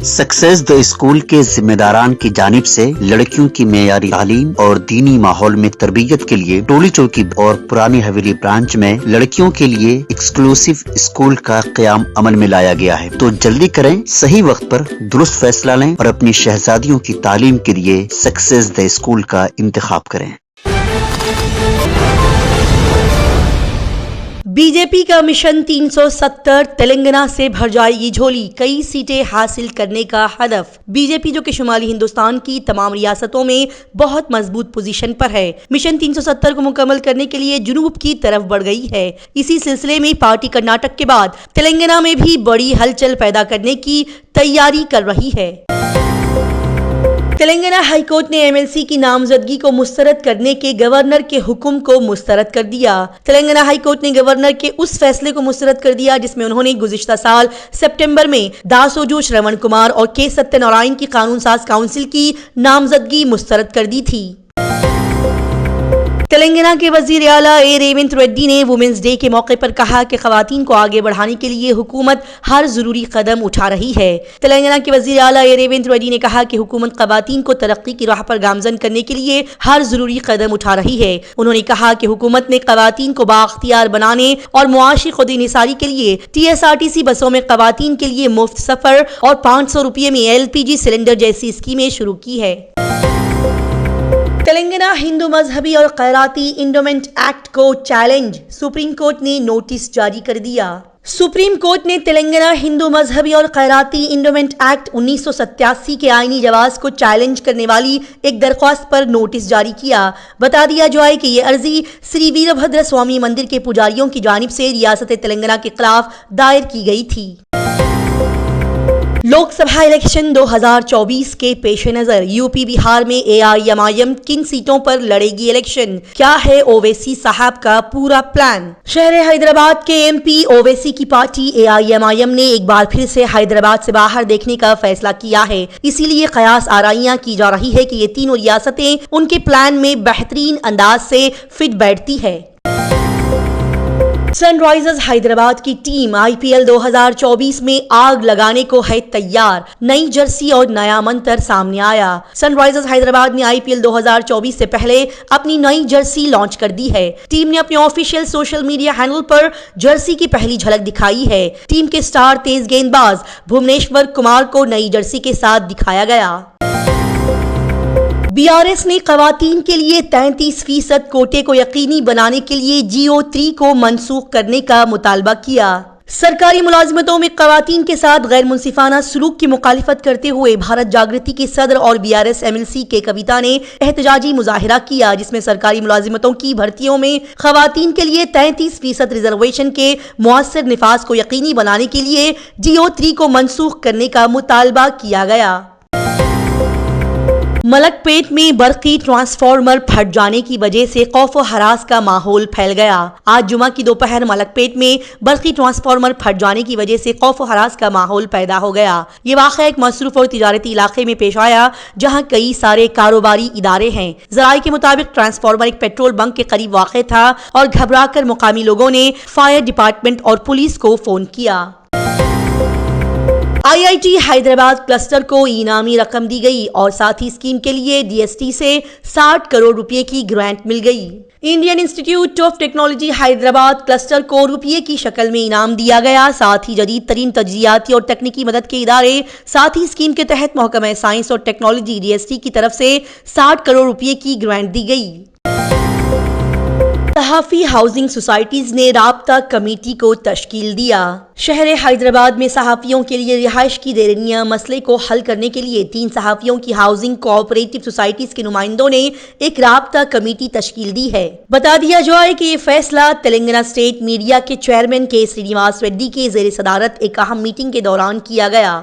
Success the school के जिम्मेदारान की जानिब से लड़कियों की मेयारी तालीम और दीनी माहौल में तरबियत के लिए टोली चौकी और पुरानी हवेली ब्रांच में लड़कियों के लिए एक्सक्लूसिव स्कूल का क़याम अमल में लाया गया है। तो जल्दी करें, सही वक्त पर दुरुस्त फैसला लें और अपनी शहजादियों की तालीम के लिए सक्सेस द स्कूल का इंतखाब करें। बीजेपी का मिशन 370 तेलंगाना से भर जाएगी झोली, कई सीटें हासिल करने का हदफ। बीजेपी जो कि शुमाली हिंदुस्तान की तमाम रियासतों में बहुत मजबूत पोजीशन पर है, मिशन 370 को मुकम्मल करने के लिए जुनूब की तरफ बढ़ गई है। इसी सिलसिले में पार्टी कर्नाटक के बाद तेलंगाना में भी बड़ी हलचल पैदा करने की तैयारी कर रही है। तेलंगाना हाई कोर्ट ने एमएलसी की नामजदगी को मुस्तरद करने के गवर्नर के हुक्म को मुस्तरद कर दिया। तेलंगाना हाई कोर्ट ने गवर्नर के उस फैसले को मुस्तरद कर दिया जिसमें उन्होंने गुज़िश्ता साल सितंबर में दासोजो श्रवण कुमार और के सत्यनारायण की कानून साज काउंसिल की नामजदगी मुस्तरद कर दी थी। तेलंगाना के वजीर आला ए रेवंत रेड्डी ने वुमेन्स डे के मौके पर कहा कि खवातीन को आगे बढ़ाने के लिए हुकूमत हर जरूरी कदम उठा रही है। तेलंगाना के वजीर आला ए रेवंत रेड्डी ने कहा कि हुकूमत खवातीन को तरक्की की राह पर गामजन करने के लिए हर जरूरी कदम उठा रही है। उन्होंने कहा कि हुकूमत ने खवातीन को बाख्तियार बनाने और मुआशी खुद निसारी के लिए TSRTC बसों में खवातीन के लिए मुफ्त सफर और 500 रुपये में LPG सिलेंडर जैसी स्कीमें शुरू की है। तेलंगाना हिंदू मजहबी और खैराती इंडोमेंट एक्ट को चैलेंज, सुप्रीम कोर्ट ने नोटिस जारी कर दिया। सुप्रीम कोर्ट ने तेलंगाना हिंदू मजहबी और खैराती इंडोमेंट एक्ट 1987 के आईनी जवाज को चैलेंज करने वाली एक दरख्वास्त पर नोटिस जारी किया। बता दिया जाए कि ये अर्जी श्री वीरभद्र स्वामी मंदिर के पुजारियों की जानिब से रियासत तेलंगाना के खिलाफ दायर की गई थी। लोकसभा इलेक्शन 2024 के पेश नजर यूपी बिहार में AIMIM किन सीटों पर लड़ेगी इलेक्शन, क्या है ओवैसी साहब का पूरा प्लान। शहर हैदराबाद के MP ओवैसी की पार्टी AIMIM ने एक बार फिर से हैदराबाद से बाहर देखने का फैसला किया है। इसीलिए कयास आराइयां की जा रही है कि ये तीनों रियासतें उनके प्लान में बेहतरीन अंदाज से फिट बैठती है। सनराइजर्स हैदराबाद की टीम IPL 2024 में आग लगाने को है तैयार, नई जर्सी और नया मंत्र सामने आया। सनराइजर्स हैदराबाद ने IPL 2024 से पहले अपनी नई जर्सी लॉन्च कर दी है। टीम ने अपने ऑफिशियल सोशल मीडिया हैंडल पर जर्सी की पहली झलक दिखाई है। टीम के स्टार तेज गेंदबाज भुवनेश्वर कुमार को नई जर्सी के साथ दिखाया गया। BRS ने खवातीन के लिए 33% कोटे को यकीनी बनाने के लिए GO3 को मनसूख करने का मुतालबा किया। सरकारी मुलाजिमतों में खवातीन के साथ गैर मुनसिफाना सलूक की मुखालिफत करते हुए भारत जागृति के सदर और BRS MLC के कविता ने एहतजाजी मुजाहिरा किया, जिसमें सरकारी मुलाजिमतों की भर्तियों में खवातीन के लिए 33% रिजर्वेशन के मुअस्सर निफाज को यकीनी बनाने के लिए GO3 को मनसूख करने का मुतालबा किया गया। मलकपेट में बरकी ट्रांसफार्मर फट जाने की वजह से खौफ व हरास का माहौल फैल गया। आज जुमा की दोपहर मलकपेट में बरकी ट्रांसफार्मर फट जाने की वजह से खौफ व हरास का माहौल पैदा हो गया। ये वाक़या एक मसरूफ और तिजारती इलाके में पेश आया जहां कई सारे कारोबारी इदारे हैं। ज़राए के मुताबिक ट्रांसफार्मर एक पेट्रोल बंक के करीब वाक़ था और घबराकर मुकामी लोगों ने फायर डिपार्टमेंट और पुलिस को फोन किया। IIT हैदराबाद क्लस्टर को इनामी रकम दी गई और साथ ही स्कीम के लिए DST से 60 करोड़ रुपए की ग्रांट मिल गई। Indian institute of technology Hyderabad cluster को रुपये की शक्ल में इनाम दिया गया। साथ ही जदीद तरीन तज्जियाती और तकनीकी मदद के इदारे, साथ ही स्कीम के तहत महकमा साइंस और टेक्नोलॉजी DST की तरफ से 60 करोड़ रुपए की ग्रांट दी गई। सहाफ़ी हाउसिंग सोसाइटीज ने राब्ता कमेटी को तश्कील दिया। शहर हैदराबाद में सहाफ़ियों के लिए रिहाइश की देरनिया मसले को हल करने के लिए 3 सहाफ़ियों की हाउसिंग कोऑपरेटिव सोसाइटीज के नुमाइंदों ने एक राब्ता कमेटी तश्कील दी है। बता दिया जाए कि ये फैसला तेलंगाना स्टेट मीडिया के चेयरमैन के श्रीनिवास रेड्डी के ज़ेर सदारत एक अहम मीटिंग के दौरान किया गया।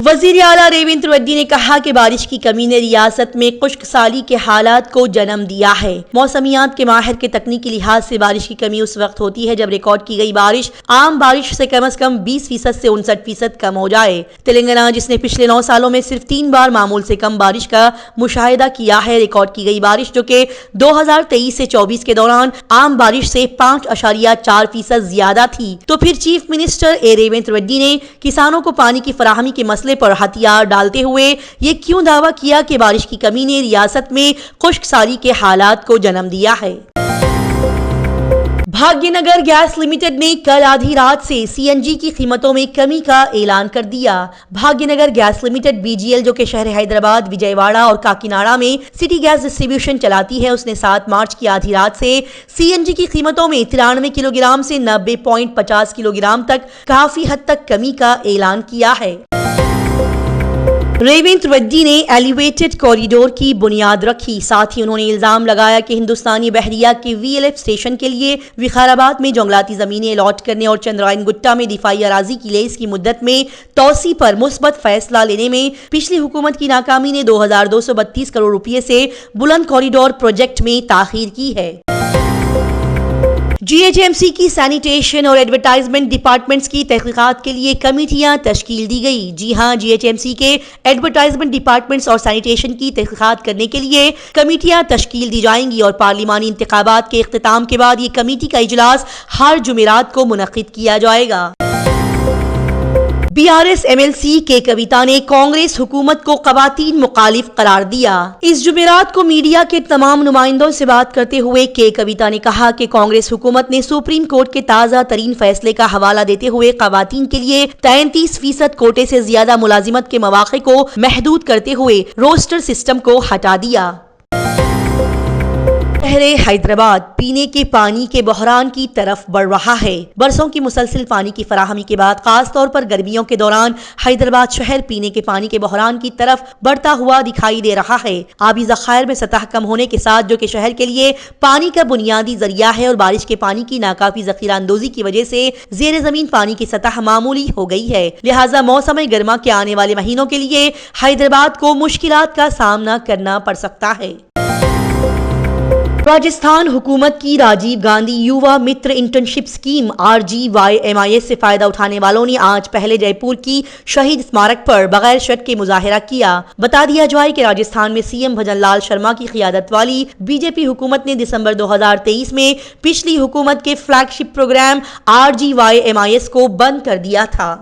वजीर आला रेवंत रेड्डी ने कहा कि बारिश की कमी ने रियासत में खुश्क साली के हालात को जन्म दिया है। मौसमियात के माहिर के तकनीकी लिहाज से बारिश की कमी उस वक्त होती है जब रिकॉर्ड की गई बारिश आम बारिश से कम 20% से 59% कम हो जाए। तेलंगाना, जिसने पिछले 9 सालों में सिर्फ 3 बार मामूल से कम बारिश का मुशाहिदा किया है, रिकॉर्ड की गई बारिश जो कि 2023 से 24 के दौरान आम बारिश से 5.4% ज्यादा थी, तो फिर चीफ मिनिस्टर रेवंत रेड्डी ने किसानों को पानी की फराहमी के मसले पर हथियार डालते हुए ये क्यों दावा किया कि बारिश की कमी ने रियासत में खुश्क साली के हालात को जन्म दिया है। भाग्यनगर गैस लिमिटेड ने कल आधी रात से सीएनजी की कीमतों में कमी का ऐलान कर दिया। भाग्यनगर गैस लिमिटेड बीजीएल, जो कि शहर हैदराबाद, विजयवाड़ा और काकीनाडा में सिटी गैस डिस्ट्रीब्यूशन चलाती है, उसने 7 मार्च की आधी रात से सीएनजी की कीमतों में 93 किलोग्राम से 90.50 किलोग्राम तक काफी हद तक कमी का ऐलान किया है। रेवंत रेड्डी ने एलिवेटेड कॉरिडोर की बुनियाद रखी। साथ ही उन्होंने इल्जाम लगाया कि हिंदुस्तानी बहरिया के VLF स्टेशन के लिए विकाराबाद में जंगलाती जमीनें अलॉट करने और चंद्रायन गुट्टा में दिफाई अराजी की लीज की मुद्दत में तोसी पर मुस्बत फैसला लेने में पिछली हुकूमत की नाकामी ने 2232 करोड़ रुपए से बुलंद कॉरिडोर प्रोजेक्ट में ताखीर की है। GHMC की सैनिटेशन और एडवर्टाइजमेंट डिपार्टमेंट्स की तहकीकात के लिए कमेटियां तश्कील दी गई। जी हां, GHMC के एडवर्टाइजमेंट डिपार्टमेंट्स और सैनिटेशन की तहकीकात करने के लिए कमेटियां तश्कील दी जाएंगी और पार्लिमानी इंतखाबात के इख्तिताम के बाद ये कमेटी का इजलास हर जुमेरात को मुनक्किद किया जाएगा। BRS MLC के कविता ने कांग्रेस हुकूमत को खवातीन मुखालिफ करार दिया। इस जुमेरात को मीडिया के तमाम नुमाइंदों से बात करते हुए के कविता ने कहा कि कांग्रेस हुकूमत ने सुप्रीम कोर्ट के ताज़ा तरीन फैसले का हवाला देते हुए खवातीन के लिए 33% कोटे से ज्यादा मुलाजिमत के मौके को महदूद करते हुए रोस्टर सिस्टम को हटा दिया। शहर हैदराबाद पीने के पानी के बहरान की तरफ बढ़ रहा है। बरसों की मुसलसल पानी की फराहमी के बाद खास तौर पर गर्मियों के दौरान हैदराबाद शहर पीने के पानी के बहरान की तरफ बढ़ता हुआ दिखाई दे रहा है। आबी ज़खायर में सतह कम होने के साथ, जो कि शहर के लिए पानी का बुनियादी जरिया है, और बारिश के पानी की नाकाफी ज़खीरा अंदोजी की वजह से ज़ेर ज़मीन पानी की सतह मामूली हो गई है। लिहाजा मौसम गर्मा के आने वाले महीनों के लिए हैदराबाद को मुश्किलात का सामना करना पड़ सकता है। राजस्थान हुकूमत की राजीव गांधी युवा मित्र इंटर्नशिप स्कीम RGYMIS से फायदा उठाने वालों ने आज पहले जयपुर की शहीद स्मारक पर बगैर शर्त के मुजाहिरा किया। बता दिया जाए कि राजस्थान में CM भजन लाल शर्मा की क़ियादत वाली बीजेपी हुकूमत ने दिसंबर 2023 में पिछली हुकूमत के फ्लैगशिप प्रोग्राम RGYMIS को बंद कर दिया था।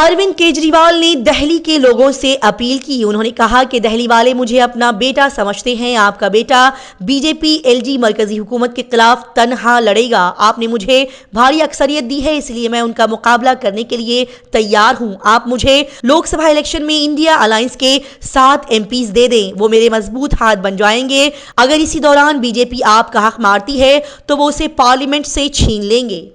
अरविंद केजरीवाल ने दिल्ली के लोगों से अपील की। उन्होंने कहा कि दिल्ली वाले मुझे अपना बेटा समझते हैं। आपका बेटा बीजेपी LG मरकजी हुकूमत के खिलाफ तन्हा लड़ेगा। आपने मुझे भारी अक्सरियत दी है, इसलिए मैं उनका मुकाबला करने के लिए तैयार हूं। आप मुझे लोकसभा इलेक्शन में इंडिया अलायंस के 7 MPs दे दें, वो मेरे मजबूत हाथ बन जाएंगे। अगर इसी दौरान बीजेपी आपका हक मारती है तो वो उसे पार्लियामेंट से छीन लेंगे।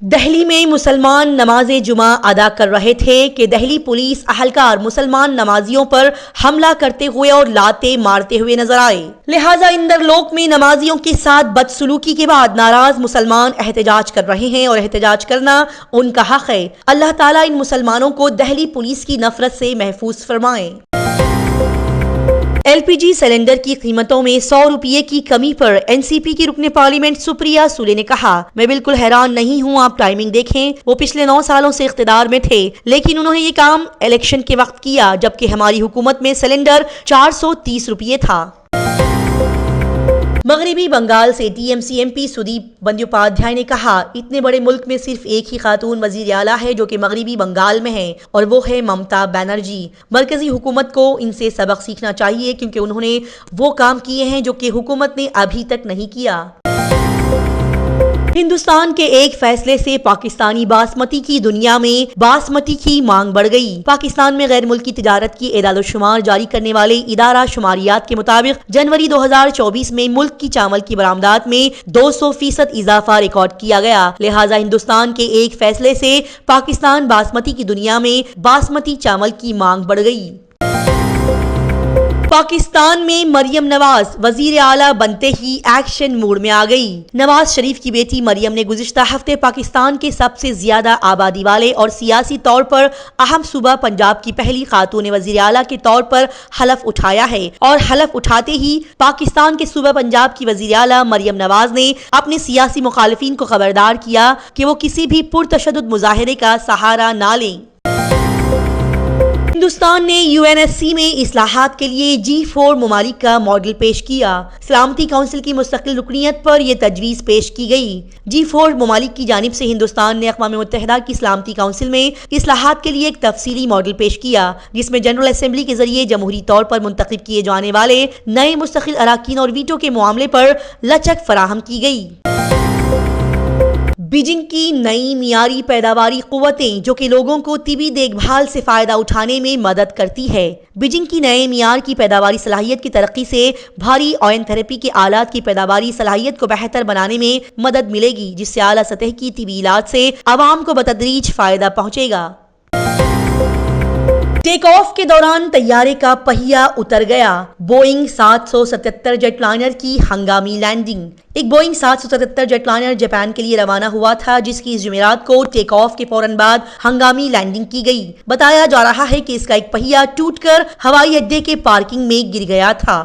दिल्ली में मुसलमान नमाज जुमा अदा कर रहे थे कि दिल्ली पुलिस अहलकार मुसलमान नमाजियों पर हमला करते हुए और लाते मारते हुए नजर आए। लिहाजा इंदरलोक में नमाजियों के साथ बदसलूकी के बाद नाराज मुसलमान एहतजाज कर रहे हैं और एहतजाज करना उनका हक है। अल्लाह ताला इन मुसलमानों को दिल्ली पुलिस की नफरत से महफूज फरमाए। LPG सिलेंडर की कीमतों में 100 रुपये की कमी पर NCP की रुकने पार्लियामेंट सुप्रिया सुले ने कहा, मैं बिल्कुल हैरान नहीं हूं। आप टाइमिंग देखें, वो पिछले 9 सालों से इख्तिदार में थे, लेकिन उन्होंने ये काम इलेक्शन के वक्त किया, जबकि हमारी हुकूमत में सिलेंडर 430 रुपये था। मगरबी बंगाल से TMC MP सुदीप बंद्योपाध्याय ने कहा, इतने बड़े मुल्क में सिर्फ एक ही खातून वजीर आला है जो कि मगरबी बंगाल में है, और वो है ममता बनर्जी। मरकजी हुकूमत को इनसे सबक सीखना चाहिए, क्योंकि उन्होंने वो काम किए हैं जो कि हुकूमत ने अभी तक नहीं किया। हिंदुस्तान के एक फैसले से पाकिस्तानी बासमती की दुनिया में बासमती की मांग बढ़ गई। पाकिस्तान में गैर मुल्की तिजारत की एदाद-ओ-शुमार जारी करने वाले इदारा शुमारियात के मुताबिक जनवरी 2024 में मुल्क की चावल की बरामदात में 200% इजाफा रिकॉर्ड किया गया। लिहाजा हिंदुस्तान के एक फैसले से पाकिस्तान बासमती की दुनिया में बासमती चावल की मांग बढ़ गई। पाकिस्तान में मरियम नवाज वजीर आला बनते ही एक्शन मोड में आ गई। नवाज शरीफ की बेटी मरियम ने गुज़िश्ता हफ्ते पाकिस्तान के सबसे ज्यादा आबादी वाले और सियासी तौर पर अहम सूबा पंजाब की पहली खातून वजीर आला के तौर पर हलफ उठाया है और हलफ उठाते ही पाकिस्तान के सूबा पंजाब की वजीर आला मरियम नवाज ने अपने सियासी मुखालिफिन को खबरदार किया कि वो किसी भी पुरतशद्दुद मुजाहिरे का सहारा ना लें। हिंदुस्तान ने यूएनएससी में इस्लाहात के लिए G4 ममालिक का मॉडल पेश किया। सलामती काउंसिल की मुस्तकिल रुकनियत पर यह तजवीज़ पेश की गई। G4 ममालिक की जानिब से हिंदुस्तान ने अक़वाम मुत्तहिदा की सलामती काउंसिल में इस्लाहात के लिए एक तफसीली मॉडल पेश किया, जिसमें जनरल असेंबली के जरिए जमहूरी तौर पर मुंतखब किए जाने वाले नए मुस्तकिल अराकीन और वीटो के मामले पर लचक फराहम की गई। बीजिंग की नई मियारी पैदावारी कुव्वतें जो कि लोगों को तिबी देखभाल से फायदा उठाने में मदद करती है। बीजिंग की नए मियार की पैदावारी सलाहियत की तरक्की से भारी ऑयन थेरेपी के आलात की पैदावारी सलाहियत को बेहतर बनाने में मदद मिलेगी, जिससे आला सतह की तिबी इलाज से आवाम को बतदरीज फायदा पहुंचेगा। टेक ऑफ के दौरान तैयारे का पहिया उतर गया। बोइंग 777 जेटलाइनर की हंगामी लैंडिंग। एक बोइंग 777 जेटलाइनर जापान के लिए रवाना हुआ था, जिसकी इस जुमेरात को टेक ऑफ के फौरन बाद हंगामी लैंडिंग की गई। बताया जा रहा है कि इसका एक पहिया टूटकर हवाई अड्डे के पार्किंग में गिर गया था।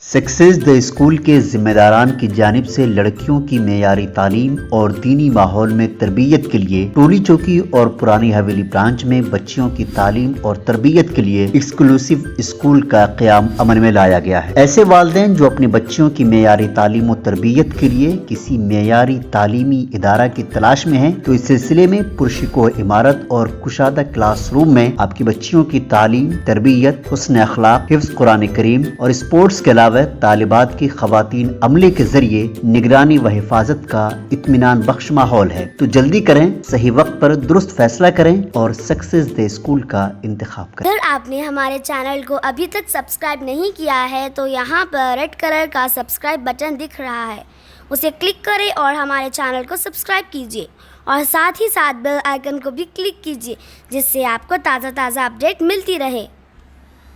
सक्सेस द स्कूल के जिम्मेदारान की जानिब से लड़कियों की मेयारी तालीम और दीनी माहौल में तरबियत के लिए टोली चौकी और पुरानी हवेली ब्रांच में बच्चियों की तालीम और तरबियत के लिए एक्सक्लूसिव स्कूल का क़याम अमल में लाया गया है। ऐसे वालिदैन जो अपने बच्चियों की मेयारी तालीम और तरबियत के लिए किसी मेयारी तालीमी इदारा की तलाश में है, तो इस सिलसिले में पुरशिको इमारत और कुशादा क्लासरूम में आपकी बच्चियों की तालीम, तरबियत, हुस्न अखलाक, हिफ्ज़ कुरान करीम और स्पोर्ट्स के अलावा तालिबात की खवातीन अमले के जरिए निगरानी व हिफाजत का इत्मीनान बख्श माहौल है। तो जल्दी करें, सही वक्त पर दुरुस्त फैसला करें और सक्सेस द स्कूल का इंतखाब करें। अगर आपने हमारे चैनल को अभी तक सब्सक्राइब नहीं किया है तो यहाँ पर रेड कलर का सब्सक्राइब बटन दिख रहा है, उसे क्लिक करें और हमारे चैनल को सब्सक्राइब कीजिए और साथ ही साथ बेल आइकन को भी क्लिक कीजिए, जिससे आपको ताज़ा अपडेट मिलती रहे।